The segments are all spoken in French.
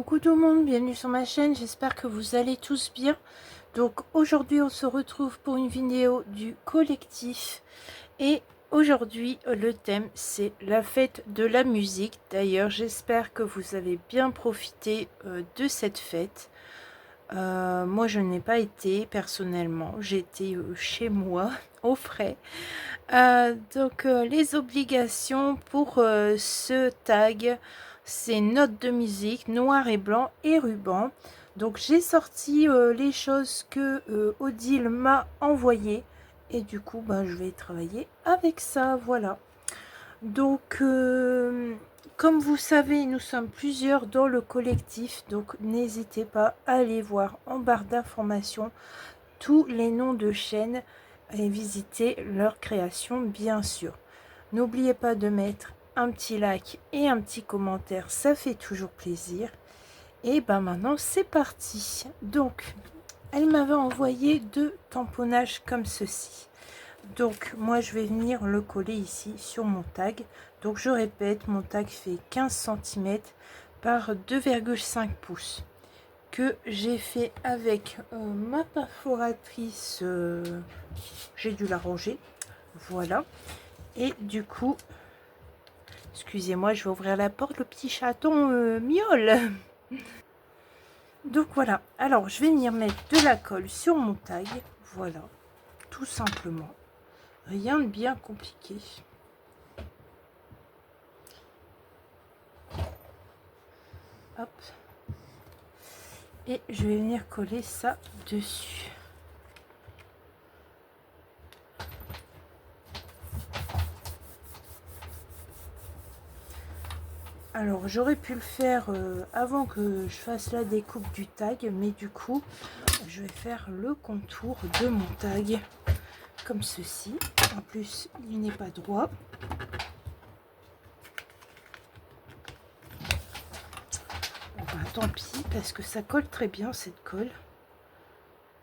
Coucou tout le monde, bienvenue sur ma chaîne, j'espère que vous allez tous bien. Donc aujourd'hui on se retrouve pour une vidéo du collectif et aujourd'hui le thème c'est la fête de la musique. D'ailleurs j'espère que vous avez bien profité de cette fête. Moi je n'ai pas été personnellement, j'étais chez moi au frais. Donc les obligations pour ce tag, c'est notes de musique noir et blanc et ruban. Donc j'ai sorti les choses que Odile m'a envoyées et du coup je vais travailler avec ça, voilà. Donc comme vous savez, nous sommes plusieurs dans le collectif, donc n'hésitez pas à aller voir en barre d'informations tous les noms de chaînes et visiter leur création bien sûr. N'oubliez pas de mettre un petit like et un petit commentaire, ça fait toujours plaisir. Et maintenant c'est parti. Donc elle m'avait envoyé deux tamponnages comme ceci. Donc moi je vais venir le coller ici sur mon tag. Donc je répète, mon tag fait 15 cm par 2,5 pouces que j'ai fait avec ma perforatrice. J'ai dû la ranger, voilà. Et du coup, excusez-moi, je vais ouvrir la porte, le petit chaton miaule. Donc voilà, alors je vais venir mettre de la colle sur mon tag, voilà, tout simplement, rien de bien compliqué. Hop, et je vais venir coller ça dessus. Alors j'aurais pu le faire avant que je fasse la découpe du tag, mais du coup je vais faire le contour de mon tag comme ceci. En plus il n'est pas droit. Tant pis parce que ça colle très bien cette colle.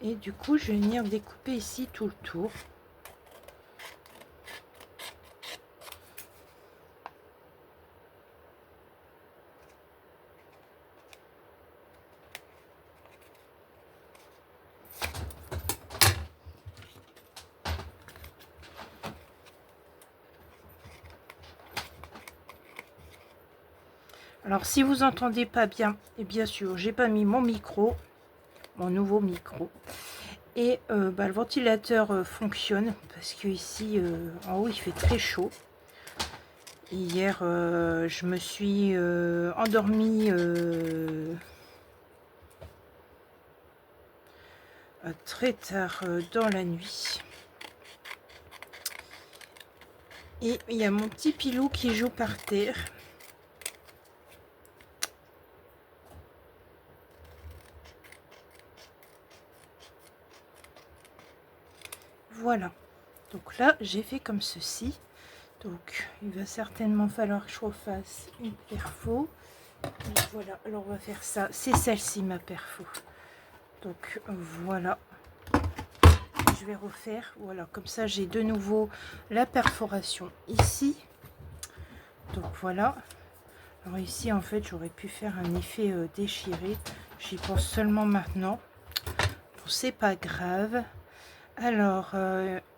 Et du coup je vais venir découper ici tout le tour. Alors si vous entendez pas bien, et bien sûr j'ai pas mis mon micro, mon nouveau micro, et le ventilateur fonctionne parce que ici en haut il fait très chaud. Hier je me suis endormie très tard dans la nuit. Et il y a mon petit pilou qui joue par terre. Voilà, donc là j'ai fait comme ceci. Donc il va certainement falloir que je refasse une perfo. Et voilà, alors on va faire ça, c'est celle-ci ma perfo. Donc voilà, je vais refaire, voilà, comme ça j'ai de nouveau la perforation ici. Donc voilà, alors ici en fait j'aurais pu faire un effet déchiré, j'y pense seulement maintenant. Bon, c'est pas grave. Alors,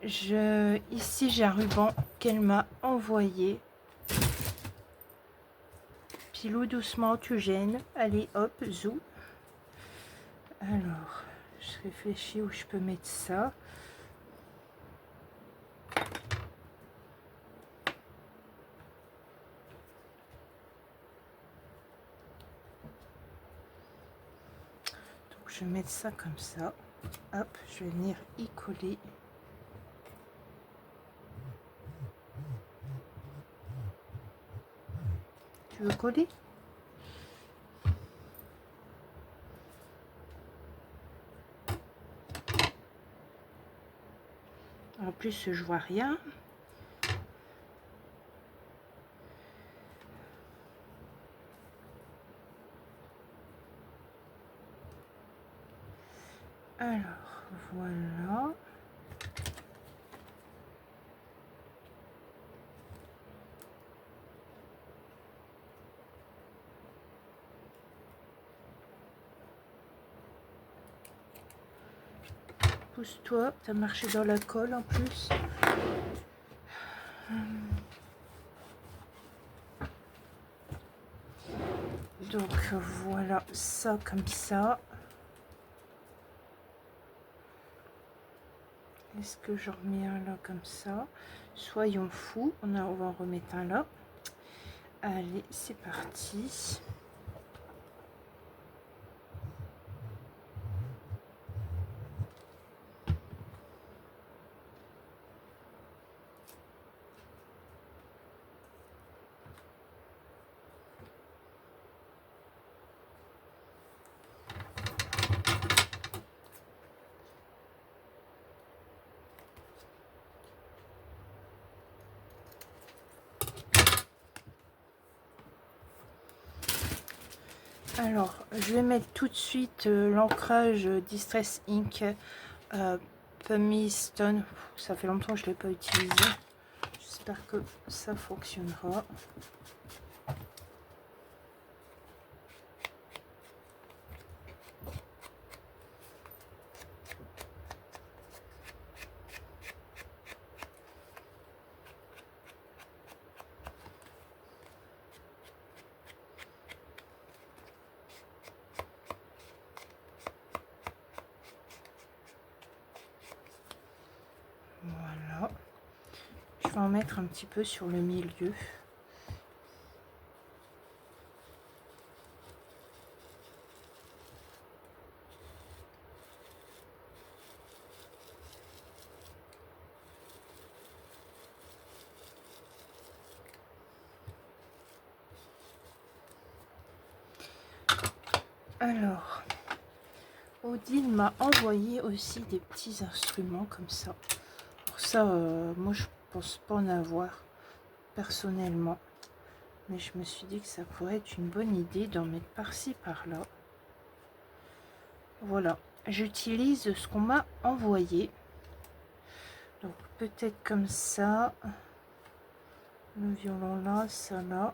ici j'ai un ruban qu'elle m'a envoyé. Pilou doucement, tu gênes. Allez, hop, zou. Alors, je réfléchis où je peux mettre ça. Donc, je vais mettre ça comme ça. Hop, je vais venir y coller. Tu veux coller? En plus, je vois rien. Alors, voilà. Pousse-toi, t'as marché dans la colle en plus. Donc voilà, ça comme ça. Est-ce que j'en remets un là comme ça? Soyons fous, on va en remettre un là. Allez, c'est parti. Alors, je vais mettre tout de suite l'ancrage Distress Ink Pumice Stone. Ça fait longtemps que je ne l'ai pas utilisé. J'espère que ça fonctionnera. Voilà. Je vais en mettre un petit peu sur le milieu. Alors, Odile m'a envoyé aussi des petits instruments comme ça. Pour ça, moi je pense pas en avoir personnellement. Mais je me suis dit que ça pourrait être une bonne idée d'en mettre par-ci par-là. Voilà, j'utilise ce qu'on m'a envoyé. Donc peut-être comme ça. Le violon là, ça là.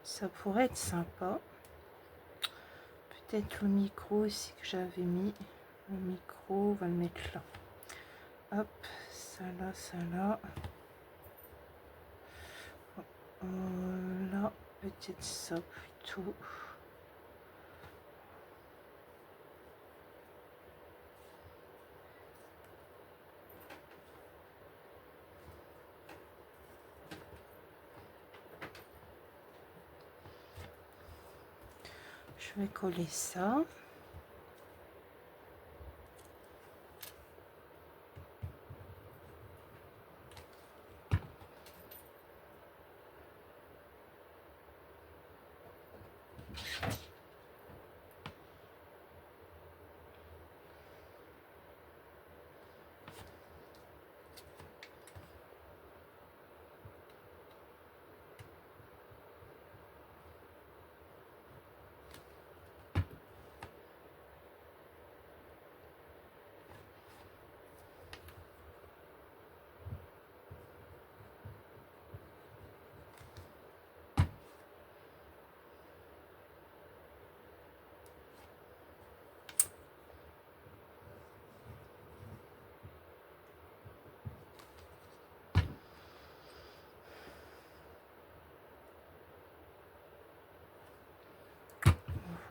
Ça pourrait être sympa. Peut-être le micro aussi que j'avais mis. Le micro, on va le mettre là. Hop, ça là, ça là. Là, peut-être ça plutôt. Je vais coller ça.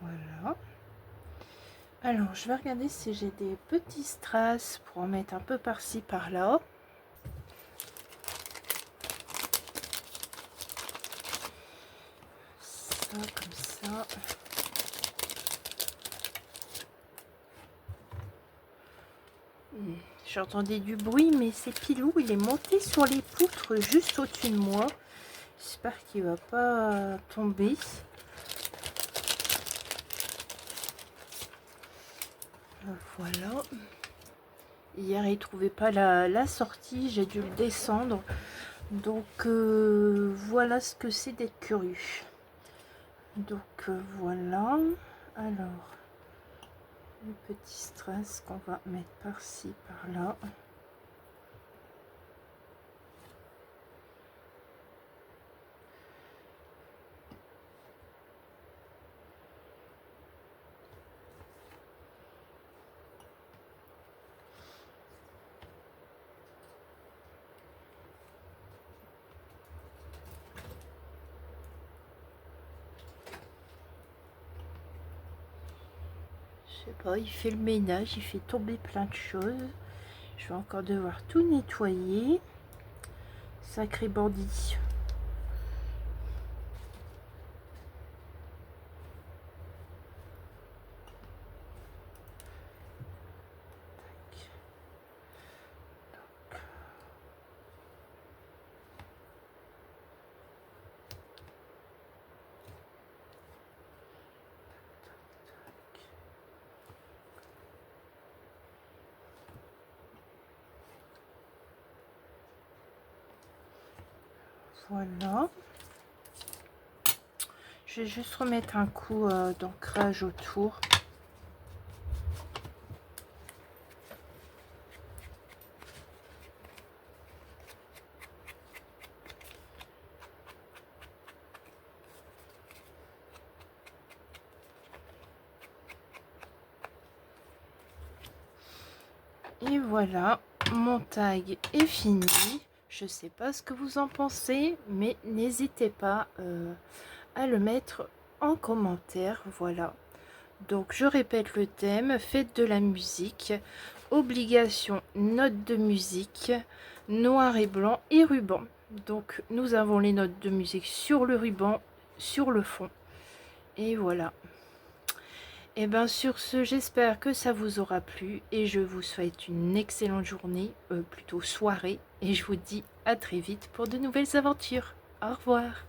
Voilà. Alors, je vais regarder si j'ai des petits strass pour en mettre un peu par-ci, par-là. Ça, comme ça. J'entendais du bruit, mais c'est Pilou, il est monté sur les poutres juste au-dessus de moi. J'espère qu'il va pas tomber. Voilà. Hier, il trouvait pas la sortie, j'ai dû le descendre. Donc, voilà ce que c'est d'être curieux. Donc, voilà. Alors, le petit strass qu'on va mettre par-ci, par-là. Je sais pas, il fait le ménage, il fait tomber plein de choses. Je vais encore devoir tout nettoyer. Sacré bandit. Voilà. Je vais juste remettre un coup d'ancrage autour. Et voilà, mon tag est fini. Je sais pas ce que vous en pensez, mais n'hésitez pas à le mettre en commentaire. Voilà. Donc je répète le thème, faites de la musique, obligation, notes de musique, noir et blanc et ruban. Donc nous avons les notes de musique sur le ruban, sur le fond. Et voilà. Et bien sur ce, j'espère que ça vous aura plu et je vous souhaite une excellente journée, plutôt soirée. Et je vous dis à très vite pour de nouvelles aventures. Au revoir.